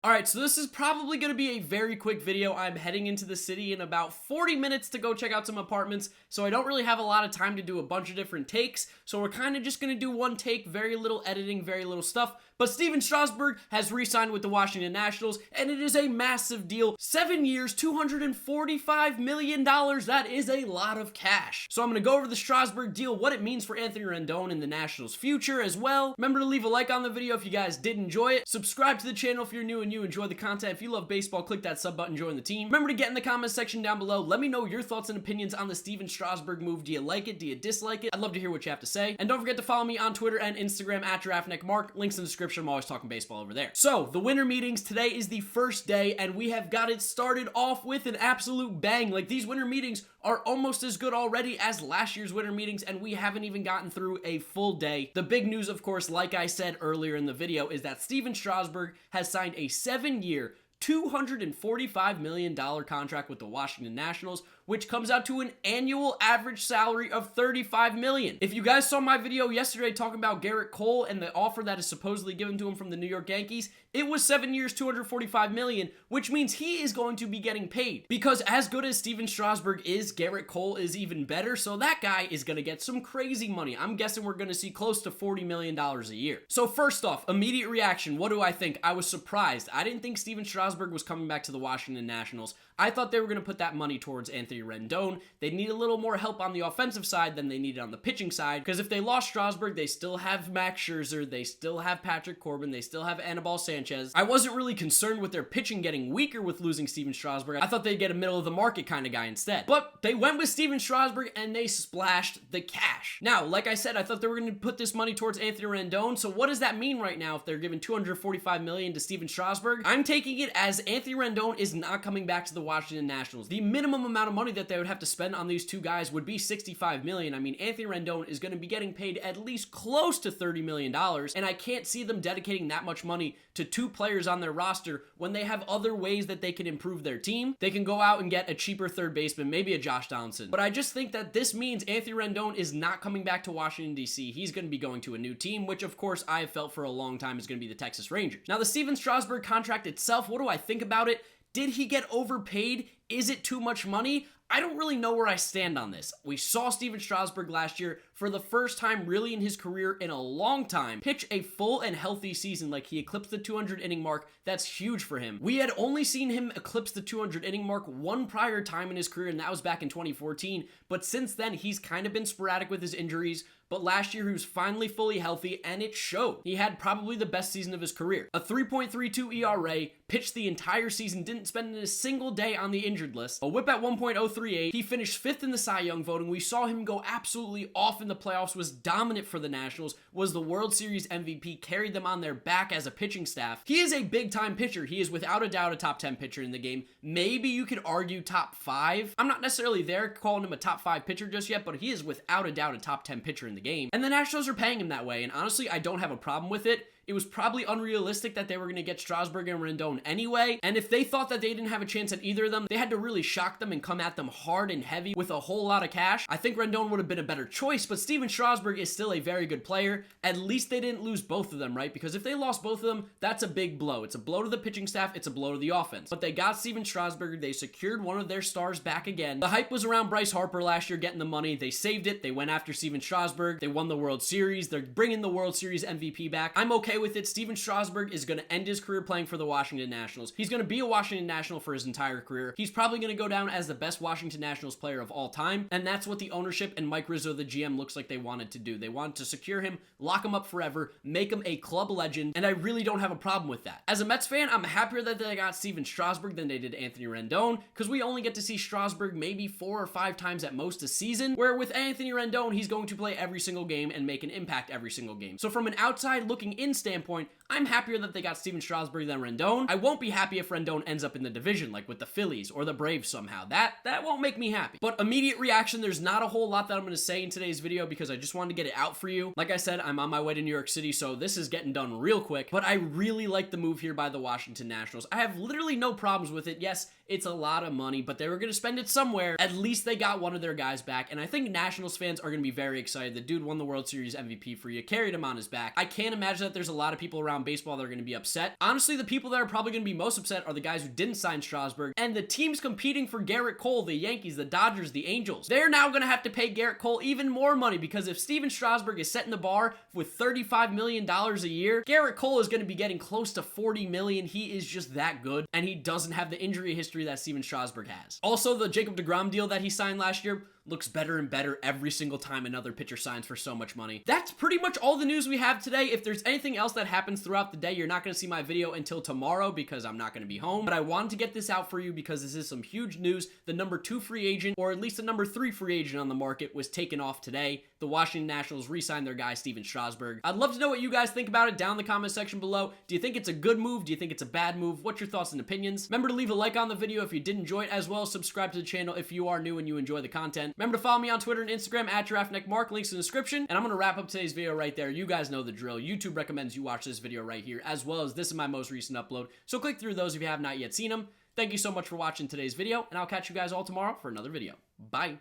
Alright, so this is probably going to be a very quick video. I'm heading into the city in about 40 minutes to go check out some apartments, so I don't really have a lot of time to do a bunch of different takes, so we're kind of just going to do one take, very little editing, very little stuff. But Stephen Strasburg has re-signed with the Washington Nationals, and it is a massive deal. 7 years, $245 million. That is a lot of cash. So I'm going to go over the Strasburg deal, what it means for Anthony Rendon in the Nationals' future as well. Remember to leave a like on the video if you guys did enjoy it. Subscribe to the channel if you're new and you enjoy the content. If you love baseball, click that sub button, join the team. Remember to get in the comments section down below. Let me know your thoughts and opinions on the Stephen Strasburg move. Do you like it? Do you dislike it? I'd love to hear what you have to say. And don't forget to follow me on Twitter and Instagram at GiraffeNeckMarc. Links in the description. I'm always talking baseball over there. So, the winter meetings, today is the first day, and we have got it started off with an absolute bang. Like, these winter meetings are almost as good already as last year's winter meetings, and we haven't even gotten through a full day. The big news, of course, like I said earlier in the video, is that Stephen Strasburg has signed a 7-year, $245 million contract with the Washington Nationals, which comes out to an annual average salary of $35 million. If you guys saw my video yesterday talking about Gerrit Cole and the offer that is supposedly given to him from the New York Yankees, it was 7 years, $245 million, which means he is going to be getting paid. Because as good as Stephen Strasburg is, Gerrit Cole is even better, so that guy is going to get some crazy money. I'm guessing we're going to see close to $40 million a year. So first off, immediate reaction, what do I think? I was surprised. I didn't think Stephen Strasburg was coming back to the Washington Nationals. I thought they were going to put that money towards Anthony Rendon. They need a little more help on the offensive side than they needed on the pitching side, because if they lost Strasburg, they still have Max Scherzer, they still have Patrick Corbin, they still have Anibal Sanchez. I wasn't really concerned with their pitching getting weaker with losing Stephen Strasburg. I thought they'd get a middle-of-the-market kind of guy instead. But they went with Stephen Strasburg, and they splashed the cash. Now, like I said, I thought they were going to put this money towards Anthony Rendon, so what does that mean right now if they're giving $245 million to Stephen Strasburg? I'm taking it as Anthony Rendon is not coming back to the Washington Nationals. The minimum amount of money that they would have to spend on these two guys would be $65 million. I mean, Anthony Rendon is going to be getting paid at least close to $30 million, and I can't see them dedicating that much money to two players on their roster when they have other ways that they can improve their team. They can go out and get a cheaper third baseman, maybe a Josh Donaldson. But I just think that this means Anthony Rendon is not coming back to Washington, D.C. He's going to be going to a new team, which of course I have felt for a long time is going to be the Texas Rangers. Now, the Stephen Strasburg contract itself, what do I think about it? Did he get overpaid? Is it too much money? I don't really know where I stand on this. We saw Stephen Strasburg last year, for the first time really in his career in a long time, pitch a full and healthy season. Like, he eclipsed the 200 inning mark. That's huge for him. We had only seen him eclipse the 200 inning mark one prior time in his career, and that was back in 2014. But since then, he's kind of been sporadic with his injuries. But last year, he was finally fully healthy, and it showed. He had probably the best season of his career. A 3.32 ERA, pitched the entire season, didn't spend a single day on the injured list. A whip at 1.038. He finished 5th in the Cy Young voting. We saw him go absolutely off in the playoffs, was dominant for the Nationals, was the World Series MVP, carried them on their back as a pitching staff. He is a big-time pitcher. He is without a doubt a top 10 pitcher in the game. Maybe you could argue top 5. I'm not necessarily there calling him a top 5 pitcher just yet, but he is without a doubt a top 10 pitcher in the game. And the Nationals are paying him that way, and honestly, I don't have a problem with it. It was probably unrealistic that they were going to get Strasburg and Rendon anyway, and if they thought that they didn't have a chance at either of them, they had to really shock them and come at them hard and heavy with a whole lot of cash. I think Rendon would have been a better choice, but Stephen Strasburg is still a very good player. At least they didn't lose both of them, right? Because if they lost both of them, that's a big blow. It's a blow to the pitching staff, it's a blow to the offense. But they got Stephen Strasburg, they secured one of their stars back again. The hype was around Bryce Harper last year getting the money. They saved it, they went after Stephen Strasburg, they won the World Series, they're bringing the World Series MVP back. I'm okay with it. Stephen Strasburg is going to end his career playing for the Washington Nationals. He's going to be a Washington National for his entire career. He's probably going to go down as the best Washington Nationals player of all time, and that's what the ownership and Mike Rizzo, the GM, looks like they wanted to do. They wanted to secure him, lock him up forever, make him a club legend, and I really don't have a problem with that. As a Mets fan, I'm happier that they got Stephen Strasburg than they did Anthony Rendon, because we only get to see Strasburg maybe 4 or 5 times at most a season, where with Anthony Rendon, he's going to play every single game and make an impact every single game. So from an outside looking in standpoint, I'm happier that they got Stephen Strasburg than Rendon. I won't be happy if Rendon ends up in the division, like with the Phillies or the Braves somehow. That won't make me happy. But immediate reaction, there's not a whole lot that I'm going to say in today's video because I just wanted to get it out for you. Like I said, I'm on my way to New York City, so this is getting done real quick. But I really like the move here by the Washington Nationals. I have literally no problems with it. Yes, it's a lot of money, but they were going to spend it somewhere. At least they got one of their guys back, and I think Nationals fans are going to be very excited. The dude won the World Series MVP for you, carried him on his back. I can't imagine that there's a lot of people around around baseball that are going to be upset. Honestly, the people that are probably going to be most upset are the guys who didn't sign Strasburg, and the teams competing for Garrett Cole, the Yankees, the Dodgers, the Angels. They're now going to have to pay Garrett Cole even more money, because if Stephen Strasburg is setting the bar with $35 million a year, Garrett Cole is going to be getting close to $40 million. He is just that good, and he doesn't have the injury history that Stephen Strasburg has. Also, the Jacob deGrom deal that he signed last year looks better and better every single time another pitcher signs for so much money. That's pretty much all the news we have today. If there's anything else that happens throughout the day, you're not going to see my video until tomorrow because I'm not going to be home. But I wanted to get this out for you because this is some huge news. The number 2 free agent, or at least the number 3 free agent on the market, was taken off today. The Washington Nationals re-signed their guy, Stephen Strasburg. I'd love to know what you guys think about it down in the comment section below. Do you think it's a good move? Do you think it's a bad move? What's your thoughts and opinions? Remember to leave a like on the video if you did enjoy it, as well as subscribe to the channel if you are new and you enjoy the content. Remember to follow me on Twitter and Instagram at GiraffeNeckMarc, links in the description. And I'm going to wrap up today's video right there. You guys know the drill. YouTube recommends you watch this video right here, as well as this is my most recent upload. So click through those if you have not yet seen them. Thank you so much for watching today's video, and I'll catch you guys all tomorrow for another video. Bye.